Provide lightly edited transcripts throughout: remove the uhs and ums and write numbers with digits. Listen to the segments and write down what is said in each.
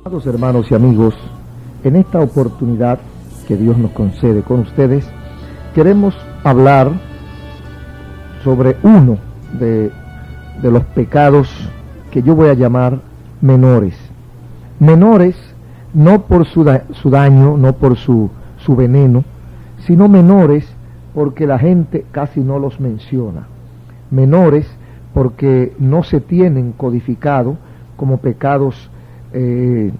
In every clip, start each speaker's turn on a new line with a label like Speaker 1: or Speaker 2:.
Speaker 1: Amados hermanos y amigos, en esta oportunidad que Dios nos concede con ustedes, queremos hablar sobre uno de los pecados que yo voy a llamar menores. Menores no por su daño, no por su veneno, sino menores porque la gente casi no los menciona. Menores porque no se tienen codificado como pecados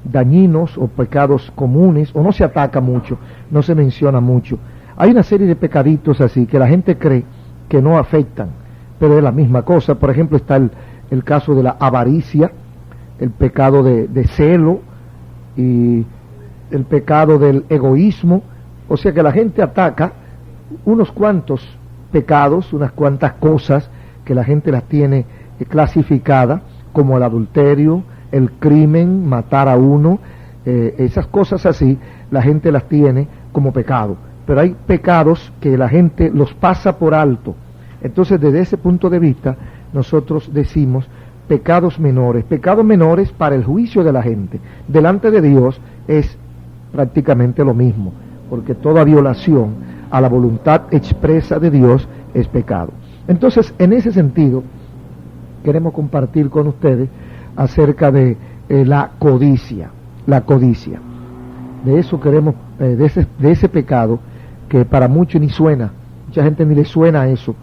Speaker 1: dañinos o pecados comunes, o no se ataca mucho, no se menciona mucho. Hay una serie de pecaditos así que la gente cree que no afectan, pero es la misma cosa. Por ejemplo, está el caso de la avaricia, el pecado de celo y el pecado del egoísmo. O sea que la gente ataca unos cuantos pecados, unas cuantas cosas que la gente las tiene clasificadas, como el adulterio, el crimen, matar a uno, esas cosas así, la gente las tiene como pecado. Pero hay pecados que la gente los pasa por alto. Entonces, desde ese punto de vista, nosotros decimos pecados menores. Pecados menores para el juicio de la gente. Delante de Dios es prácticamente lo mismo, porque toda violación a la voluntad expresa de Dios es pecado. Entonces, en ese sentido, queremos compartir con ustedes acerca de la codicia. La codicia. De eso queremos, de ese pecado que para muchos ni suena, mucha gente ni le suena a eso.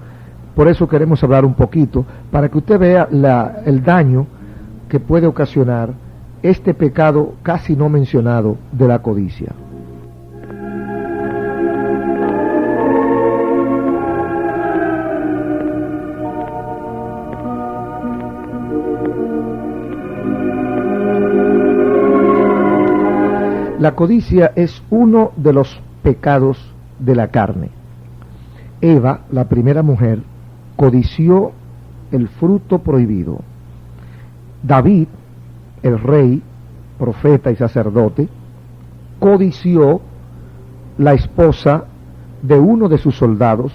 Speaker 1: Por eso queremos hablar un poquito, para que usted vea el daño que puede ocasionar este pecado casi no mencionado de la codicia. La codicia es uno de los pecados de la carne. Eva, la primera mujer, codició el fruto prohibido. David, el rey, profeta y sacerdote, codició la esposa de uno de sus soldados,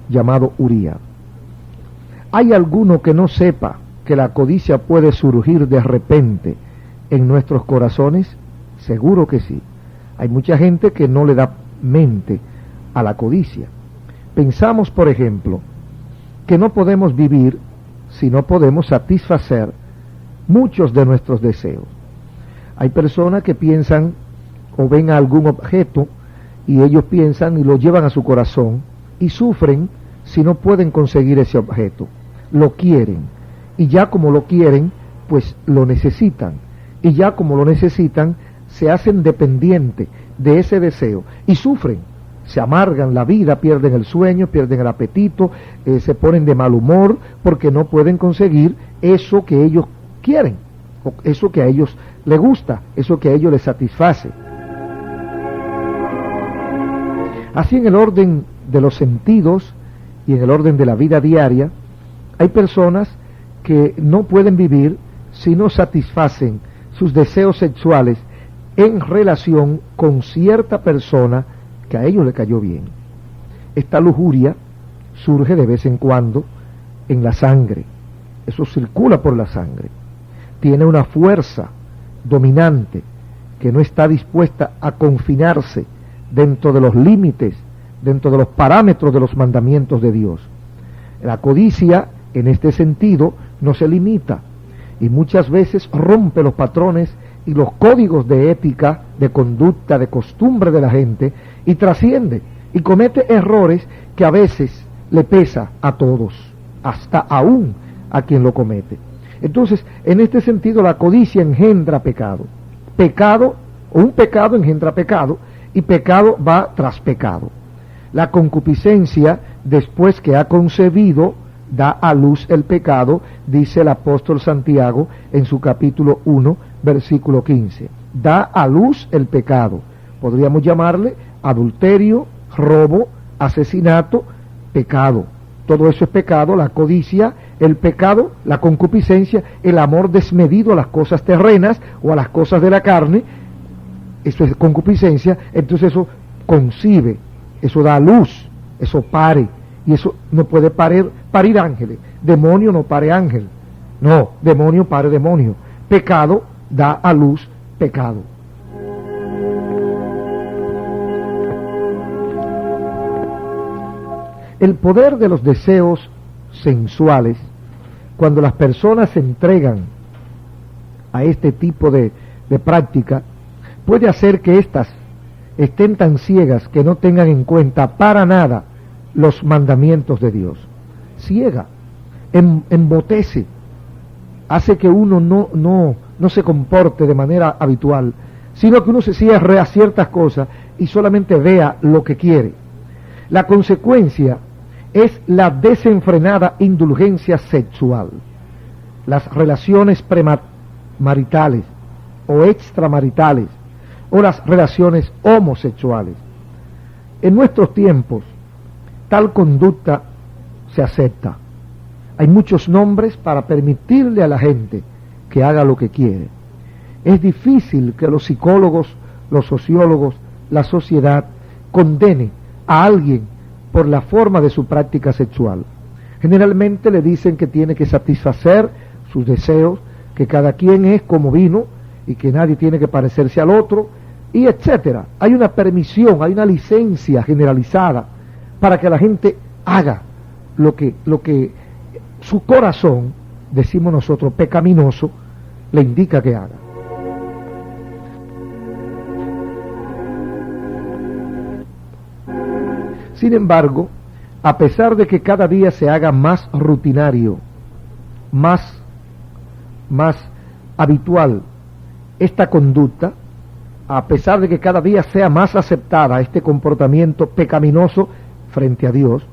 Speaker 1: llamado Uría. ¿Hay alguno que no sepa que la codicia puede surgir de repente en nuestros corazones? Seguro que sí. Hay mucha gente que no le da mente a la codicia. Pensamos, por ejemplo, que no podemos vivir si no podemos satisfacer muchos de nuestros deseos. Hay personas que piensan o ven a algún objeto y ellos piensan y lo llevan a su corazón y sufren si no pueden conseguir ese objeto. Lo quieren y ya como lo quieren, pues lo necesitan. Y ya como lo necesitan, se hacen dependientes de ese deseo y sufren, se amargan la vida, pierden el sueño, pierden el apetito, se ponen de mal humor porque no pueden conseguir eso que ellos quieren, o eso que a ellos les gusta, eso que a ellos les satisface. Así, en el orden de los sentidos y en el orden de la vida diaria, hay personas que no pueden vivir si no satisfacen sus deseos sexuales en relación con cierta persona que a ellos le cayó bien. Esta lujuria surge de vez en cuando en la sangre. Eso circula por la sangre. Tiene una fuerza dominante que no está dispuesta a confinarse dentro de los límites, dentro de los parámetros de los mandamientos de Dios. La codicia, en este sentido, no se limita y muchas veces rompe los patrones y los códigos de ética, de conducta, de costumbre de la gente, y trasciende, y comete errores que a veces le pesa a todos, hasta aún a quien lo comete. Entonces, en este sentido, la codicia engendra pecado. Pecado, o un pecado engendra pecado, y pecado va tras pecado. La concupiscencia, después que ha concebido, da a luz el pecado, dice el apóstol Santiago en su capítulo 1, versículo 15. Da a luz el pecado. Podríamos llamarle adulterio, robo, asesinato, pecado. Todo eso es pecado, la codicia, el pecado, la concupiscencia, el amor desmedido a las cosas terrenas o a las cosas de la carne. Eso es concupiscencia. Entonces eso concibe, eso da a luz, eso pare. Y eso no puede parir ángeles. Demonio no pare ángel. No, demonio pare demonio. Pecado da a luz pecado. El poder de los deseos sensuales, cuando las personas se entregan a este tipo de práctica, puede hacer que éstas estén tan ciegas que no tengan en cuenta para nada los mandamientos de Dios. Ciega, embotece, hace que uno no se comporte de manera habitual, sino que uno se cierre a ciertas cosas y solamente vea lo que quiere. La consecuencia es la desenfrenada indulgencia sexual. Las relaciones premaritales o extramaritales o las relaciones homosexuales. En nuestros tiempos, tal conducta se acepta. Hay muchos nombres para permitirle a la gente que haga lo que quiere. Es difícil que los psicólogos, los sociólogos, la sociedad condene a alguien por la forma de su práctica sexual. Generalmente le dicen que tiene que satisfacer sus deseos, que cada quien es como vino y que nadie tiene que parecerse al otro, y etcétera. Hay una permisión, hay una licencia generalizada para que la gente haga lo que su corazón, decimos nosotros, pecaminoso, le indica que haga. Sin embargo, a pesar de que cada día se haga más rutinario, más habitual esta conducta, a pesar de que cada día sea más aceptada este comportamiento pecaminoso frente a Dios,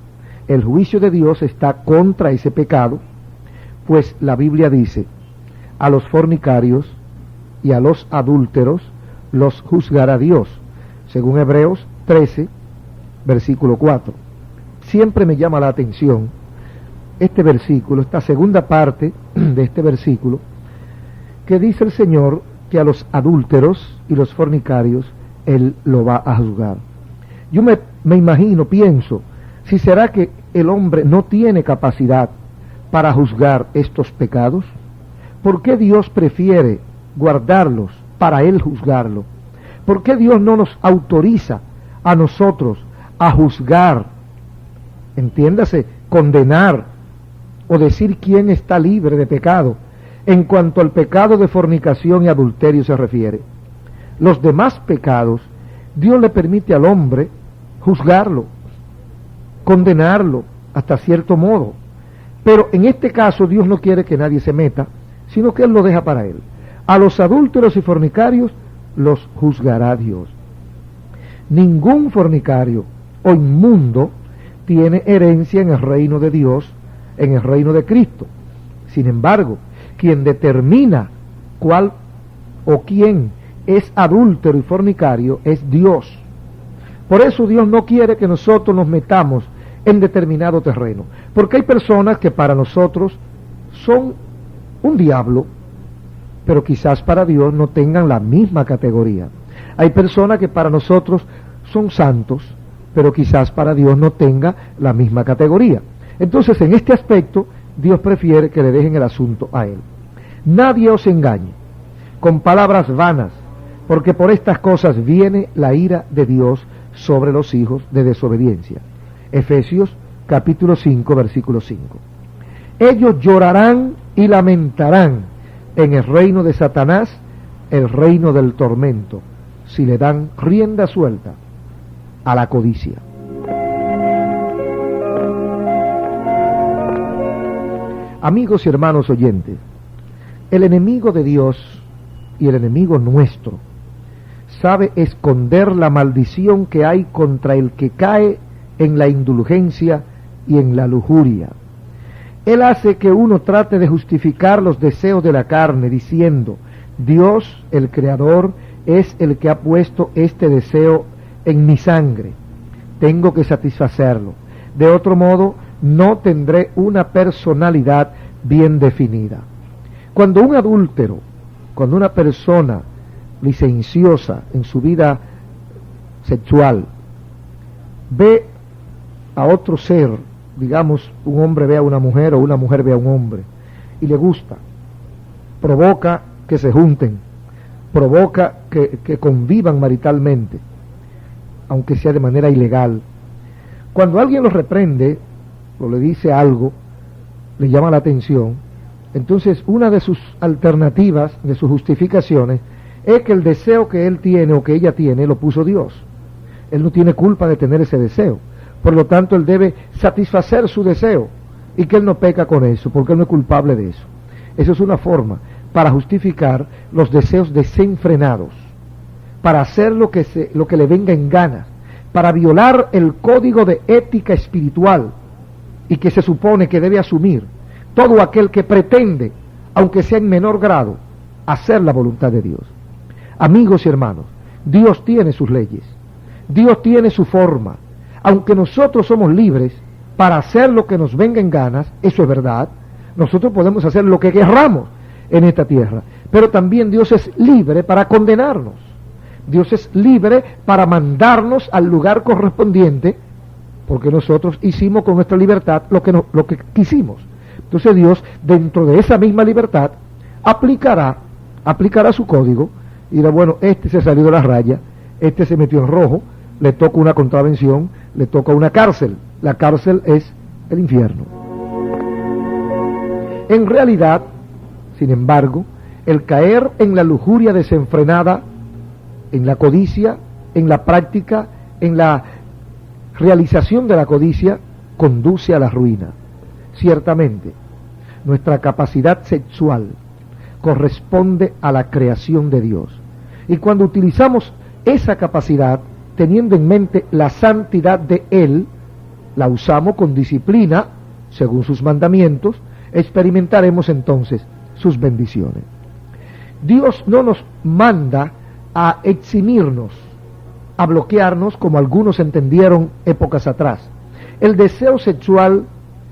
Speaker 1: el juicio de Dios está contra ese pecado, pues la Biblia dice: a los fornicarios y a los adúlteros los juzgará Dios, según Hebreos 13, versículo 4. Siempre me llama la atención este versículo, esta segunda parte de este versículo, que dice el Señor que a los adúlteros y los fornicarios Él lo va a juzgar. Yo me imagino, pienso, si será que el hombre no tiene capacidad para juzgar estos pecados. ¿Por qué Dios prefiere guardarlos para Él juzgarlo? ¿Por qué Dios no nos autoriza a nosotros a juzgar, entiéndase, condenar o decir quién está libre de pecado en cuanto al pecado de fornicación y adulterio se refiere? Los demás pecados Dios le permite al hombre juzgarlo, condenarlo hasta cierto modo, pero en este caso Dios no quiere que nadie se meta, sino que Él lo deja para Él. A los adúlteros y fornicarios los juzgará Dios. Ningún fornicario o inmundo tiene herencia en el reino de Dios, en el reino de Cristo. Sin embargo, quien determina cuál o quién es adúltero y fornicario es Dios. Por eso Dios no quiere que nosotros nos metamos en determinado terreno, porque hay personas que para nosotros son un diablo, pero quizás para Dios no tengan la misma categoría. Hay personas que para nosotros son santos, pero quizás para Dios no tenga la misma categoría. Entonces, en este aspecto, Dios prefiere que le dejen el asunto a Él. Nadie os engañe con palabras vanas, porque por estas cosas viene la ira de Dios sobre los hijos de desobediencia. Efesios capítulo 5, versículo 5. Ellos llorarán y lamentarán en el reino de Satanás, el reino del tormento, si le dan rienda suelta a la codicia. Amigos y hermanos oyentes, el enemigo de Dios y el enemigo nuestro sabe esconder la maldición que hay contra el que cae en la indulgencia y en la lujuria. Él hace que uno trate de justificar los deseos de la carne diciendo: Dios, el Creador, es el que ha puesto este deseo en mi sangre, tengo que satisfacerlo, de otro modo no tendré una personalidad bien definida. Cuando un adúltero, cuando una persona licenciosa en su vida sexual ve a otro ser, digamos un hombre ve a una mujer o una mujer ve a un hombre y le gusta, provoca que se junten, provoca que convivan maritalmente, aunque sea de manera ilegal. Cuando alguien los reprende o le dice algo, le llama la atención, entonces una de sus alternativas, de sus justificaciones, es que el deseo que él tiene o que ella tiene lo puso Dios. Él no tiene culpa de tener ese deseo, por lo tanto él debe satisfacer su deseo y que él no peca con eso, porque él no es culpable de eso. Eso es una forma para justificar los deseos desenfrenados, para hacer lo que le venga en gana, para violar el código de ética espiritual y que se supone que debe asumir todo aquel que pretende, aunque sea en menor grado, hacer la voluntad de Dios. Amigos y hermanos, Dios tiene sus leyes, Dios tiene su forma. Aunque nosotros somos libres para hacer lo que nos venga en ganas, eso es verdad, nosotros podemos hacer lo que querramos en esta tierra, pero también Dios es libre para condenarnos. Dios es libre para mandarnos al lugar correspondiente, porque nosotros hicimos con nuestra libertad lo que quisimos. Entonces Dios, dentro de esa misma libertad, aplicará su código y dirá, bueno, este se salió de la raya, este se metió en rojo, le toca una contravención, le toca una cárcel. La cárcel es el infierno. En realidad, sin embargo, el caer en la lujuria desenfrenada, en la codicia, en la práctica, en la realización de la codicia, conduce a la ruina. Ciertamente, nuestra capacidad sexual corresponde a la creación de Dios. Y cuando utilizamos esa capacidad, teniendo en mente la santidad de Él, la usamos con disciplina, según sus mandamientos, experimentaremos entonces sus bendiciones. Dios no nos manda a eximirnos, a bloquearnos, como algunos entendieron épocas atrás. El deseo sexual,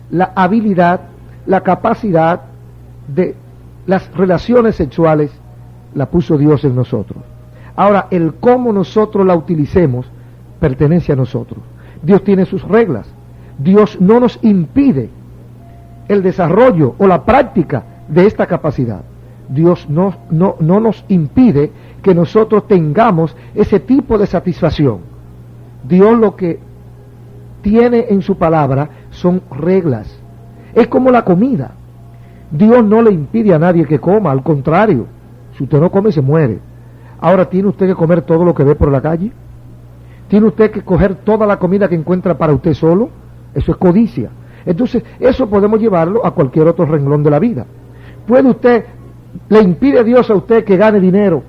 Speaker 1: la habilidad, la capacidad de las relaciones sexuales, la puso Dios en nosotros. Ahora, el cómo nosotros la utilicemos pertenece a nosotros. Dios tiene sus reglas. Dios no nos impide el desarrollo o la práctica de esta capacidad. Dios no nos impide que nosotros tengamos ese tipo de satisfacción. Dios lo que tiene en su palabra son reglas. Es como la comida. Dios no le impide a nadie que coma, al contrario, si usted no come se muere. Ahora, ¿tiene usted que comer todo lo que ve por la calle? ¿Tiene usted que coger toda la comida que encuentra para usted solo? Eso es codicia. Entonces, eso podemos llevarlo a cualquier otro renglón de la vida. Le impide a Dios a usted que gane dinero,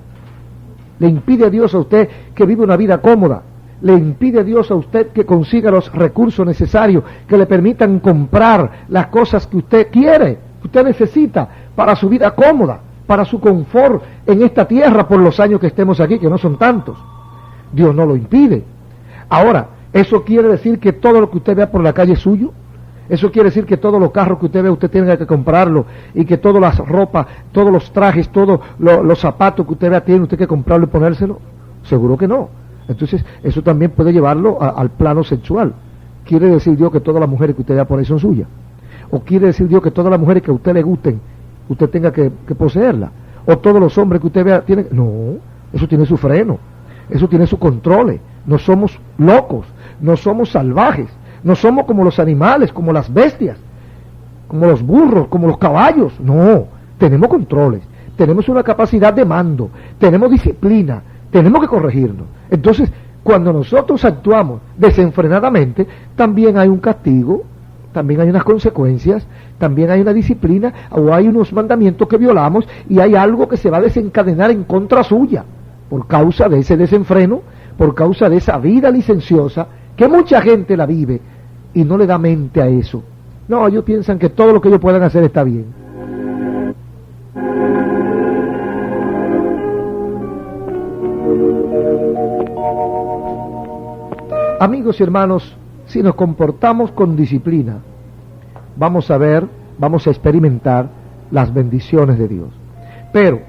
Speaker 1: le impide a Dios a usted que viva una vida cómoda, le impide a Dios a usted que consiga los recursos necesarios que le permitan comprar las cosas que usted quiere, que usted necesita para su vida cómoda, para su confort en esta tierra por los años que estemos aquí, que no son tantos. Dios no lo impide. Ahora, ¿eso quiere decir que todo lo que usted vea por la calle es suyo? ¿Eso quiere decir que todos los carros que usted ve usted tiene que comprarlo y que todas las ropas, todos los trajes, todos los zapatos que usted vea tiene usted que comprarlo y ponérselo? Seguro que no. Entonces, eso también puede llevarlo al plano sexual. ¿Quiere decir Dios que todas las mujeres que usted vea por ahí son suyas? ¿O quiere decir Dios que todas las mujeres que a usted le gusten, usted tenga que poseerlas? ¿O todos los hombres que usted vea tienen? No, eso tiene su freno, eso tiene su control. No somos locos, no somos salvajes, no somos como los animales, como las bestias, como los burros, como los caballos. No, tenemos controles, tenemos una capacidad de mando, tenemos disciplina, tenemos que corregirnos. Entonces, cuando nosotros actuamos desenfrenadamente, también hay un castigo, también hay unas consecuencias, también hay una disciplina, o hay unos mandamientos que violamos, y hay algo que se va a desencadenar en contra suya, por causa de ese desenfreno, por causa de esa vida licenciosa, que mucha gente la vive, y no le da mente a eso. No, ellos piensan que todo lo que ellos puedan hacer está bien. Amigos y hermanos, si nos comportamos con disciplina, vamos a experimentar las bendiciones de Dios. Pero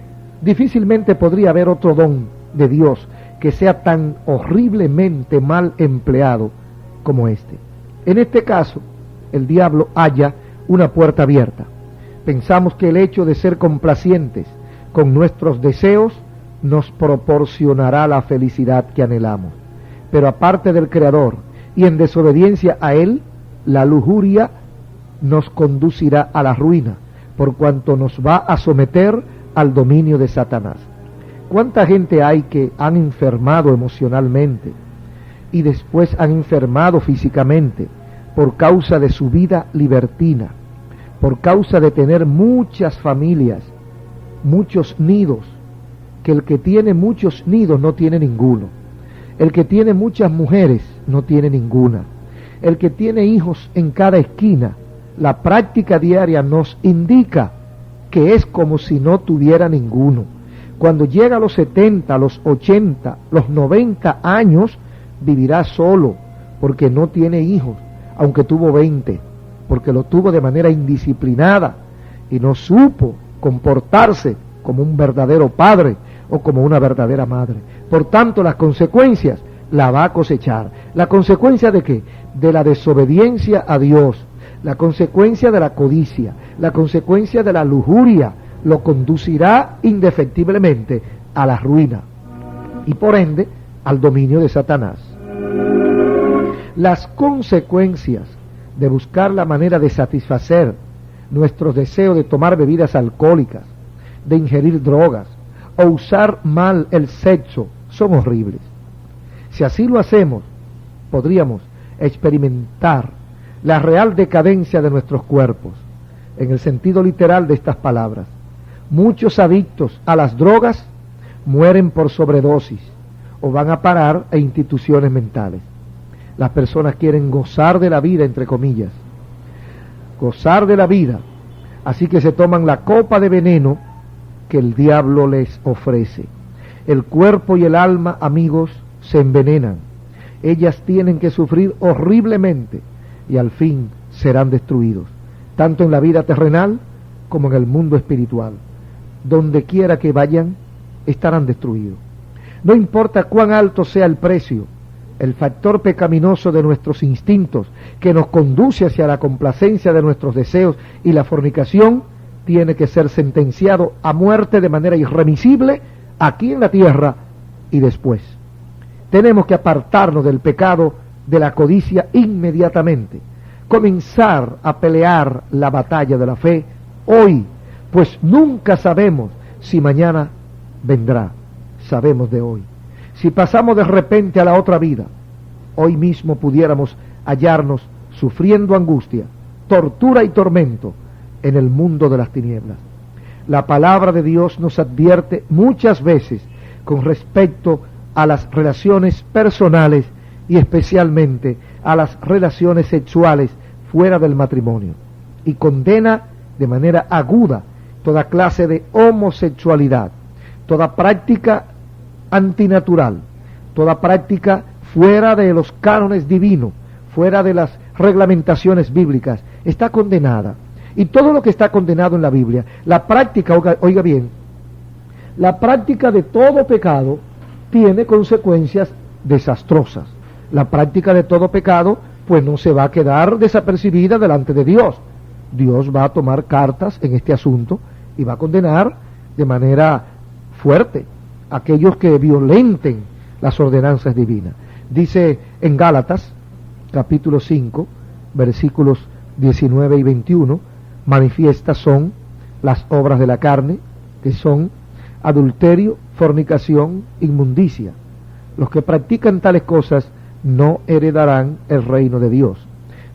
Speaker 1: difícilmente podría haber otro don de Dios que sea tan horriblemente mal empleado como este. En este caso, el diablo halla una puerta abierta. Pensamos que el hecho de ser complacientes con nuestros deseos nos proporcionará la felicidad que anhelamos. Pero aparte del Creador y en desobediencia a Él, la lujuria nos conducirá a la ruina, por cuanto nos va a someter al dominio de Satanás. ¿Cuánta gente hay que han enfermado emocionalmente y después han enfermado físicamente por causa de su vida libertina, por causa de tener muchas familias, muchos nidos, que el que tiene muchos nidos no tiene ninguno, el que tiene muchas mujeres no tiene ninguna, el que tiene hijos en cada esquina? La práctica diaria nos indica que es como si no tuviera ninguno. Cuando llega a los 70, los 80, los 90 años, vivirá solo, porque no tiene hijos, aunque tuvo 20, porque lo tuvo de manera indisciplinada y no supo comportarse como un verdadero padre o como una verdadera madre. Por tanto, las consecuencias la va a cosechar. ¿La consecuencia de qué? De la desobediencia a Dios, la consecuencia de la codicia, la consecuencia de la lujuria, lo conducirá indefectiblemente a la ruina y por ende al dominio de Satanás. Las consecuencias de buscar la manera de satisfacer nuestros deseos de tomar bebidas alcohólicas, de ingerir drogas o usar mal el sexo son horribles. Si así lo hacemos, podríamos experimentar la real decadencia de nuestros cuerpos, en el sentido literal de estas palabras. Muchos adictos a las drogas mueren por sobredosis o van a parar a instituciones mentales. Las personas quieren gozar de la vida, entre comillas, gozar de la vida, así que se toman la copa de veneno que el diablo les ofrece. El cuerpo y el alma, amigos, se envenenan. Ellas tienen que sufrir horriblemente y al fin serán destruidos, tanto en la vida terrenal como en el mundo espiritual. Donde quiera que vayan, estarán destruidos. No importa cuán alto sea el precio, el factor pecaminoso de nuestros instintos que nos conduce hacia la complacencia de nuestros deseos y la fornicación, tiene que ser sentenciado a muerte de manera irremisible aquí en la tierra y después. Tenemos que apartarnos del pecado de la codicia inmediatamente, comenzar a pelear la batalla de la fe hoy, pues nunca sabemos si mañana vendrá. Sabemos de hoy. Si pasamos de repente a la otra vida, hoy mismo pudiéramos hallarnos sufriendo angustia, tortura y tormento en el mundo de las tinieblas. La palabra de Dios nos advierte muchas veces con respecto a las relaciones personales y especialmente a las relaciones sexuales fuera del matrimonio, y condena de manera aguda toda clase de homosexualidad, toda práctica antinatural, toda práctica fuera de los cánones divinos, fuera de las reglamentaciones bíblicas, está condenada. Y todo lo que está condenado en la Biblia, la práctica, oiga bien, la práctica de todo pecado tiene consecuencias desastrosas. La práctica de todo pecado, pues no se va a quedar desapercibida delante de Dios. Dios va a tomar cartas en este asunto y va a condenar de manera fuerte a aquellos que violenten las ordenanzas divinas. Dice en Gálatas, capítulo 5, versículos 19 y 21, manifiestas son las obras de la carne, que son adulterio, fornicación, inmundicia. Los que practican tales cosas no heredarán el reino de Dios.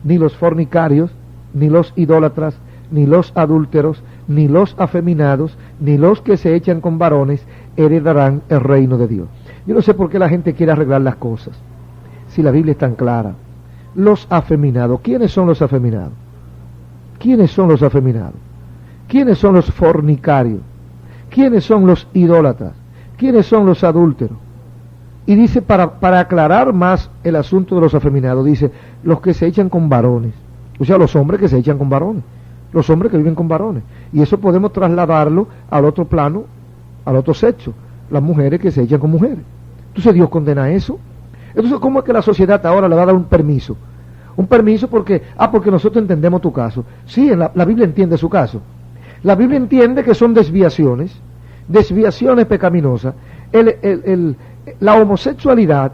Speaker 1: Ni los fornicarios, ni los idólatras, ni los adúlteros, ni los afeminados, ni los que se echan con varones heredarán el reino de Dios. Yo no sé por qué la gente quiere arreglar las cosas, si la Biblia es tan clara. Los afeminados, ¿quiénes son los afeminados? ¿Quiénes son los afeminados? ¿Quiénes son los fornicarios? ¿Quiénes son los idólatras? ¿Quiénes son los adúlteros? Y dice, para aclarar más el asunto de los afeminados, dice, los que se echan con varones. O sea, los hombres que se echan con varones. Los hombres que viven con varones. Y eso podemos trasladarlo al otro plano, al otro sexo. Las mujeres que se echan con mujeres. Entonces Dios condena eso. Entonces, ¿cómo es que la sociedad ahora le va a dar un permiso? Un permiso porque nosotros entendemos tu caso. Sí, la Biblia entiende su caso. La Biblia entiende que son desviaciones pecaminosas, la homosexualidad,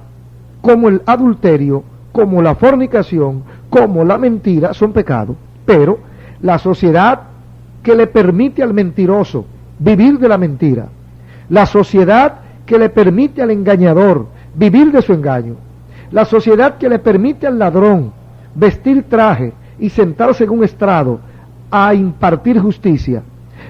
Speaker 1: como el adulterio, como la fornicación, como la mentira, son pecados. Pero la sociedad que le permite al mentiroso vivir de la mentira, la sociedad que le permite al engañador vivir de su engaño, la sociedad que le permite al ladrón vestir traje y sentarse en un estrado a impartir justicia,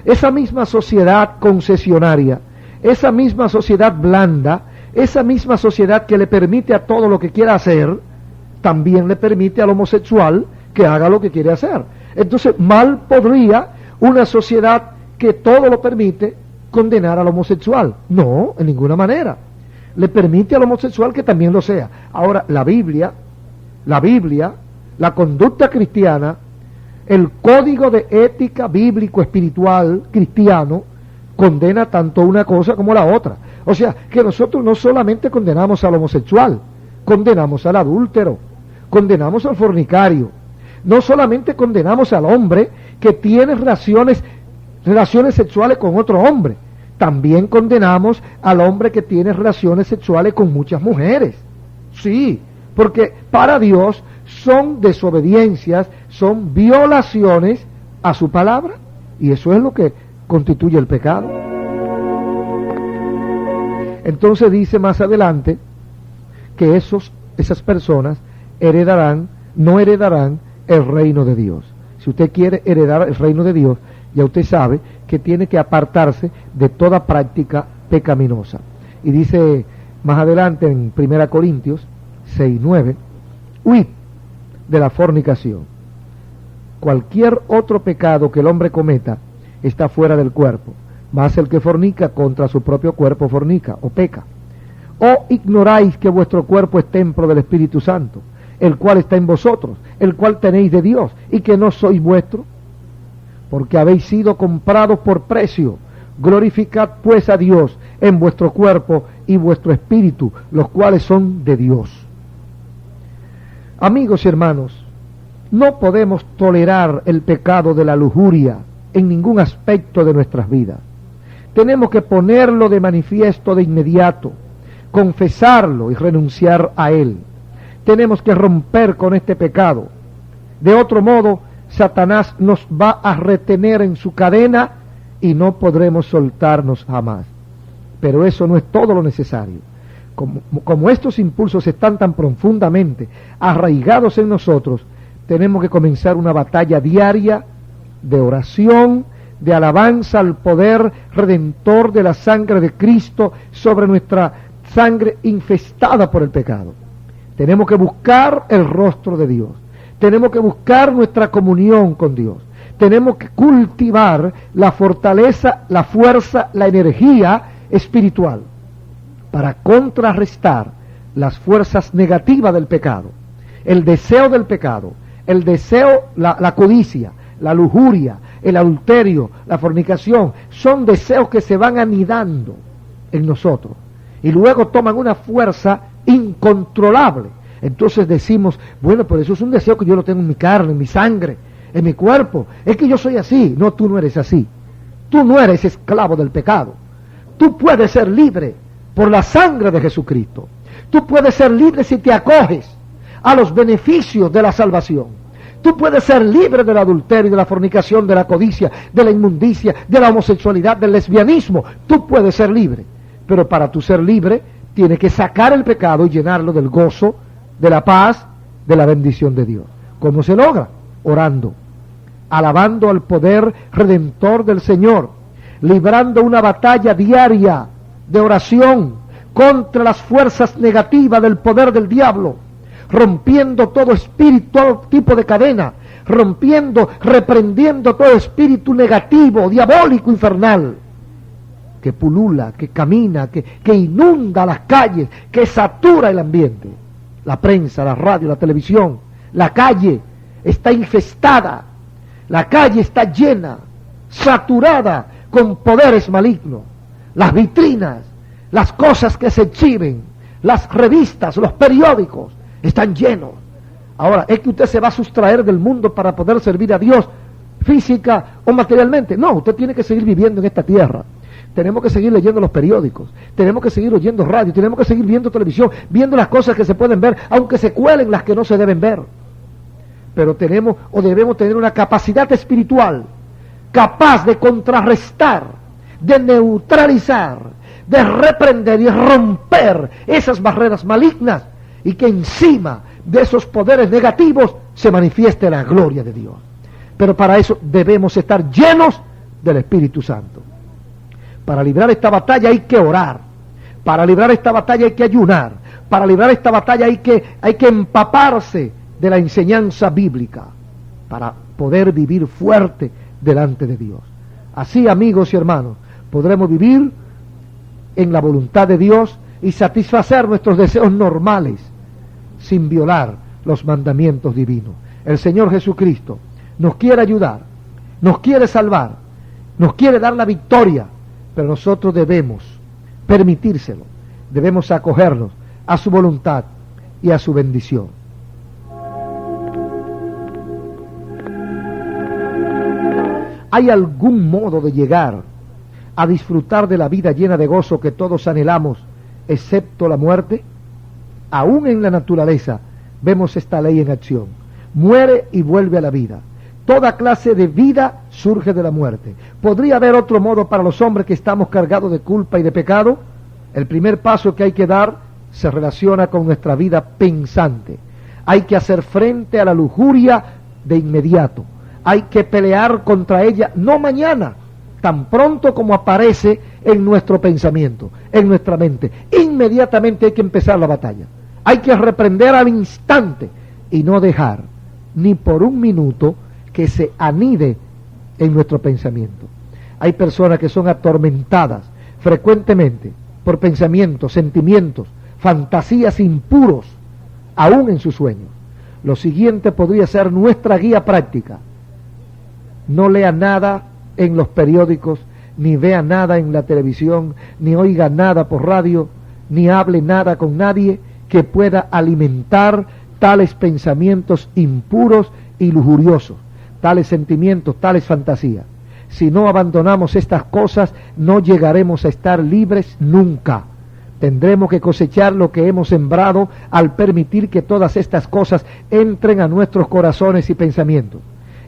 Speaker 1: esa misma sociedad concesionaria, esa misma sociedad blanda, esa misma sociedad que le permite a todo lo que quiera hacer, también le permite al homosexual que haga lo que quiere hacer. Entonces, mal podría una sociedad que todo lo permite condenar al homosexual. No, en ninguna manera. Le permite al homosexual que también lo sea. Ahora, la Biblia, la conducta cristiana, el código de ética bíblico espiritual cristiano condena tanto una cosa como la otra. O sea, que nosotros no solamente condenamos al homosexual, condenamos al adúltero, condenamos al fornicario. No solamente condenamos al hombre que tiene relaciones sexuales con otro hombre, también condenamos al hombre que tiene relaciones sexuales con muchas mujeres. Sí, porque para Dios son desobediencias, son violaciones a su palabra, y eso es lo que constituye el pecado. Entonces dice más adelante que esas personas no heredarán el reino de Dios. Si usted quiere heredar el reino de Dios, ya usted sabe que tiene que apartarse de toda práctica pecaminosa. Y dice más adelante en 1 Corintios 6:9, huid de la fornicación. Cualquier otro pecado que el hombre cometa está fuera del cuerpo, mas el que fornica contra su propio cuerpo fornica o peca. ¿O ignoráis que vuestro cuerpo es templo del Espíritu Santo, el cual está en vosotros, el cual tenéis de Dios, y que no sois vuestro? Porque habéis sido comprados por precio. Glorificad pues a Dios en vuestro cuerpo y vuestro espíritu, los cuales son de Dios. Amigos y hermanos, no podemos tolerar el pecado de la lujuria en ningún aspecto de nuestras vidas. Tenemos que ponerlo de manifiesto de inmediato, confesarlo y renunciar a él. Tenemos que romper con este pecado. De otro modo, Satanás nos va a retener en su cadena y no podremos soltarnos jamás. Pero eso no es todo lo necesario. Como estos impulsos están tan profundamente arraigados en nosotros, tenemos que comenzar una batalla diaria de oración, de alabanza al poder redentor de la sangre de Cristo sobre nuestra sangre infestada por el pecado. Tenemos que buscar el rostro de Dios. Tenemos que buscar nuestra comunión con Dios. Tenemos que cultivar la fortaleza, la fuerza, la energía espiritual para contrarrestar las fuerzas negativas del pecado, el deseo del pecado, el deseo, la codicia, la lujuria, el adulterio, la fornicación. Son deseos que se van anidando en nosotros y luego toman una fuerza incontrolable. Entonces decimos, bueno, pero eso es un deseo que yo lo tengo en mi carne, en mi sangre, en mi cuerpo. Es que yo soy así. No, tú no eres así. Tú no eres esclavo del pecado. Tú puedes ser libre por la sangre de Jesucristo. Tú puedes ser libre si te acoges a los beneficios de la salvación. Tú puedes ser libre del adulterio, de la fornicación, de la codicia, de la inmundicia, de la homosexualidad, del lesbianismo. Tú puedes ser libre. Pero para tú ser libre, tienes que sacar el pecado y llenarlo del gozo, de la paz, de la bendición de Dios. ¿Cómo se logra? Orando, alabando al poder redentor del Señor, librando una batalla diaria de oración contra las fuerzas negativas del poder del diablo, rompiendo todo espíritu, todo tipo de cadena, reprendiendo todo espíritu negativo, diabólico, infernal, que pulula, que camina, que inunda las calles, que satura el ambiente. La prensa, la radio, la televisión, la calle está infestada, la calle está llena, saturada con poderes malignos. Las vitrinas, las cosas que se exhiben, las revistas, los periódicos, están llenos. Ahora, ¿es que usted se va a sustraer del mundo para poder servir a Dios física o materialmente? No, usted tiene que seguir viviendo en esta tierra. tenemos que seguir leyendo los periódicos, tenemos que seguir oyendo radio, tenemos que seguir viendo televisión, viendo las cosas que se pueden ver, aunque se cuelen las que no se deben ver. Pero tenemos o debemos tener una capacidad espiritual capaz de contrarrestar, de neutralizar, de reprender y romper esas barreras malignas, y que encima de esos poderes negativos se manifieste la gloria de Dios. Pero para eso debemos estar llenos del Espíritu Santo. Para librar esta batalla hay que orar, para librar esta batalla hay que ayunar, para librar esta batalla hay que empaparse de la enseñanza bíblica para poder vivir fuerte delante de Dios. Así, amigos y hermanos, podremos vivir en la voluntad de Dios y satisfacer nuestros deseos normales sin violar los mandamientos divinos. El Señor Jesucristo nos quiere ayudar, nos quiere salvar, nos quiere dar la victoria, pero nosotros debemos permitírselo, debemos acogernos a su voluntad y a su bendición. ¿Hay algún modo de llegar a disfrutar de la vida llena de gozo que todos anhelamos, excepto la muerte? Aún en la naturaleza vemos esta ley en acción. Muere y vuelve a la vida. Toda clase de vida surge de la muerte. ¿Podría haber otro modo para los hombres que estamos cargados de culpa y de pecado? El primer paso que hay que dar se relaciona con nuestra vida pensante. Hay que hacer frente a la lujuria de inmediato. Hay que pelear contra ella, no mañana, tan pronto como aparece en nuestro pensamiento, en nuestra mente. Inmediatamente hay que empezar la batalla. Hay que reprender al instante y no dejar ni por un minuto que se anide en nuestro pensamiento. Hay personas que son atormentadas frecuentemente por pensamientos, sentimientos, fantasías impuros, aún en sus sueños. Lo siguiente podría ser nuestra guía práctica. No lea nada en los periódicos, ni vea nada en la televisión, ni oiga nada por radio, ni hable nada con nadie que pueda alimentar tales pensamientos impuros y lujuriosos, tales sentimientos, tales fantasías. Si no abandonamos estas cosas, no llegaremos a estar libres nunca. Tendremos que cosechar lo que hemos sembrado al permitir que todas estas cosas entren a nuestros corazones y pensamientos.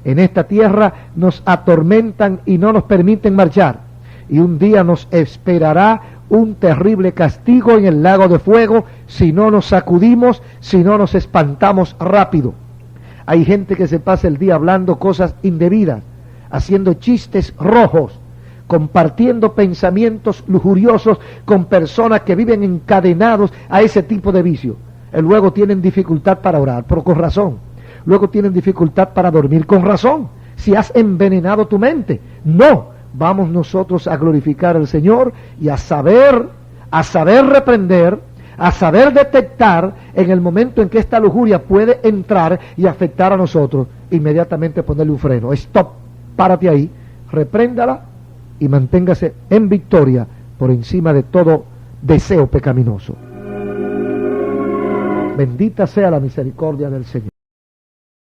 Speaker 1: En esta tierra nos atormentan y no nos permiten marchar, y un día nos esperará un terrible castigo en el lago de fuego si no nos sacudimos, si no nos espantamos rápido. Hay gente que se pasa el día hablando cosas indebidas, haciendo chistes rojos, compartiendo pensamientos lujuriosos con personas que viven encadenados a ese tipo de vicio. Y luego tienen dificultad para orar, pero con razón. Luego tienen dificultad para dormir, con razón. Si has envenenado tu mente, no. Vamos nosotros a glorificar al Señor y a saber reprender, a saber detectar en el momento en que esta lujuria puede entrar y afectar a nosotros, inmediatamente ponerle un freno. Stop, párate ahí, repréndala y manténgase en victoria por encima de todo deseo pecaminoso. Bendita sea la misericordia del Señor.